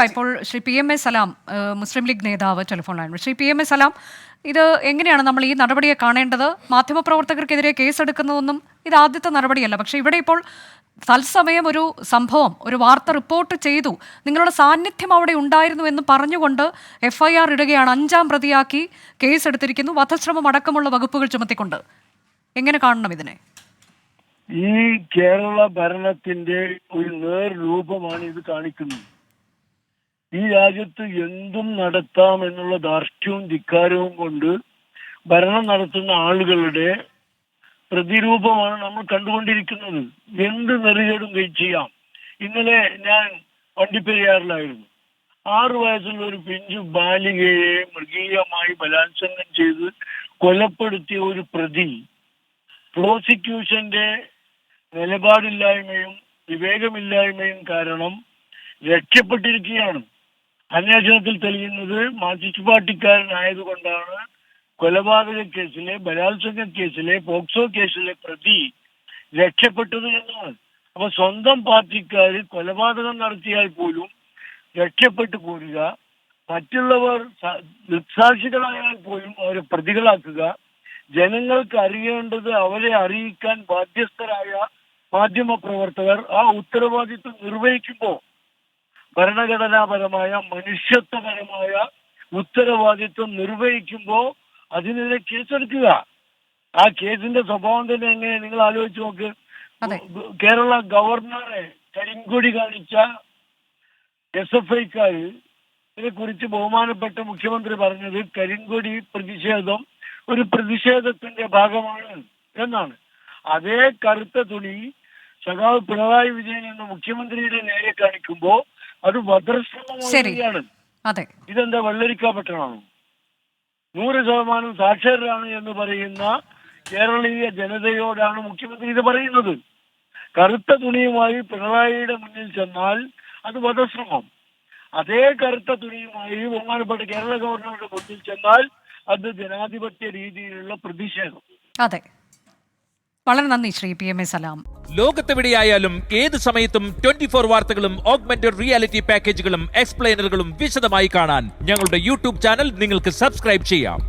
ഇപ്പോൾ Shri P M A Salam Muslim league നേതാവ് telephone ലൈനിൽ. ശ്രീ പി എം എ സലാം, ഇത് എങ്ങനെയാണ് നമ്മൾ ഈ നടപടിയെ കാണേണ്ടത്? മാധ്യമപ്രവർത്തകർക്കെതിരെ കേസെടുക്കുന്നതൊന്നും ഇത് ആദ്യത്തെ നടപടിയല്ല. പക്ഷേ ഇവിടെ ഇപ്പോൾ തത്സമയം ഒരു സംഭവം, ഒരു വാർത്ത റിപ്പോർട്ട് ചെയ്തു, നിങ്ങളുടെ സാന്നിധ്യം അവിടെ ഉണ്ടായിരുന്നു എന്ന് പറഞ്ഞുകൊണ്ട് FIR ഇടുകയാണ്. 5-ാം പ്രതിയാക്കി കേസെടുത്തിരിക്കുന്നു, വധശ്രമം അടക്കമുള്ള വകുപ്പുകൾ ചുമത്തിക്കൊണ്ട്. എങ്ങനെ കാണണം ഇതിനെ? ഈ കേരള ഭരണത്തിന്റെ ഒരു നേർരൂപമാണ് ഇത് കാണിക്കുന്നത്. ഈ രാജ്യത്ത് എന്തും നടത്താം എന്നുള്ള ധാർഷ്ട്യവും ധിക്കാരവും കൊണ്ട് ഭരണം നടത്തുന്ന ആളുകളുടെ പ്രതിരൂപമാണ് നമ്മൾ കണ്ടുകൊണ്ടിരിക്കുന്നത്. എന്ത് നെറികേടും ചെയ്യാം. ഇന്നലെ ഞാൻ വണ്ടിപ്പെരിയാറിലായിരുന്നു. 6 വയസ്സുള്ള ഒരു പിഞ്ചു ബാലികയെ മൃഗീയമായി ബലാത്സംഗം ചെയ്ത് കൊലപ്പെടുത്തിയ ഒരു പ്രതി പ്രോസിക്യൂഷന്റെ നിലപാടില്ലായ്മയും വിവേകമില്ലായ്മയും കാരണം രക്ഷപ്പെട്ടിരിക്കുകയാണ്. അന്വേഷണത്തിൽ തെളിയുന്നത് മാർക്സിസ്റ്റ് പാർട്ടിക്കാരനായതുകൊണ്ടാണ് കൊലപാതക കേസിലെ, ബലാത്സംഗ കേസിലെ, പോക്സോ കേസിലെ പ്രതി രക്ഷപ്പെട്ടത് എന്നാണ്. അപ്പൊ സ്വന്തം പാർട്ടിക്കാര് കൊലപാതകം നടത്തിയാൽ പോലും രക്ഷപ്പെട്ടു പോരുക, മറ്റുള്ളവർ ദൃക്സാക്ഷികളായാൽ പോലും അവരെ പ്രതികളാക്കുക, ജനങ്ങൾക്ക് അറിയേണ്ടത് അവരെ അറിയിക്കാൻ ബാധ്യസ്ഥരായ മാധ്യമ പ്രവർത്തകർ ആ ഉത്തരവാദിത്വം നിർവഹിക്കുമ്പോൾ ഭരണഘടനാപരമായ മനുഷ്യത്വപരമായ ഉത്തരവാദിത്വം നിർവഹിക്കുമ്പോൾ അതിനെതിരെ കേസെടുക്കുക. ആ കേസിന്റെ സ്വഭാവം തന്നെ എങ്ങനെ നിങ്ങൾ ആലോചിച്ച് നോക്ക്. കേരള ഗവർണറെ കരിങ്കൊടി കാണിച്ച SFIക്കാര് ഇതിനെ കുറിച്ച് ബഹുമാനപ്പെട്ട മുഖ്യമന്ത്രി പറഞ്ഞത് കരിങ്കൊടി പ്രതിഷേധം ഒരു പ്രതിഷേധത്തിന്റെ ഭാഗമാണ് എന്നാണ്. അതേ കറുത്ത തുണി സഖാവ് പിണറായി വിജയൻ എന്ന മുഖ്യമന്ത്രിയുടെ നേരെ കാണിക്കുമ്പോ അത് വധശ്രമമാണ്. ഇതെന്താ വെള്ളരിക്കാപട്ടണമാണോ? 100% സാക്ഷരരാണ് എന്ന് പറയുന്ന കേരളീയ ജനതയോടാണ് മുഖ്യമന്ത്രി ഇത് പറയുന്നത്. കറുത്ത തുണിയുമായി പിണറായിയുടെ മുന്നിൽ ചെന്നാൽ അത് വധശ്രമം. അതേ കറുത്ത തുണിയുമായി ബഹുമാനപ്പെട്ട കേരള ഗവർണറുടെ മുന്നിൽ ചെന്നാൽ അത് ജനാധിപത്യ രീതിയിലുള്ള പ്രതിഷേധം. അതെ, വളരെ നന്ദി ശ്രീ പി എം എ സലാം. ലോകത്തെവിടെയായാലും ഏത് സമയത്തും 24 വാർത്തകളും ഓഗ്മെന്റഡ് റിയാലിറ്റി പാക്കേജുകളും എക്സ്പ്ലെയിനറുകളും വിശദമായി കാണാൻ ഞങ്ങളുടെ YouTube ചാനൽ നിങ്ങൾക്ക് സബ്സ്ക്രൈബ് ചെയ്യാം.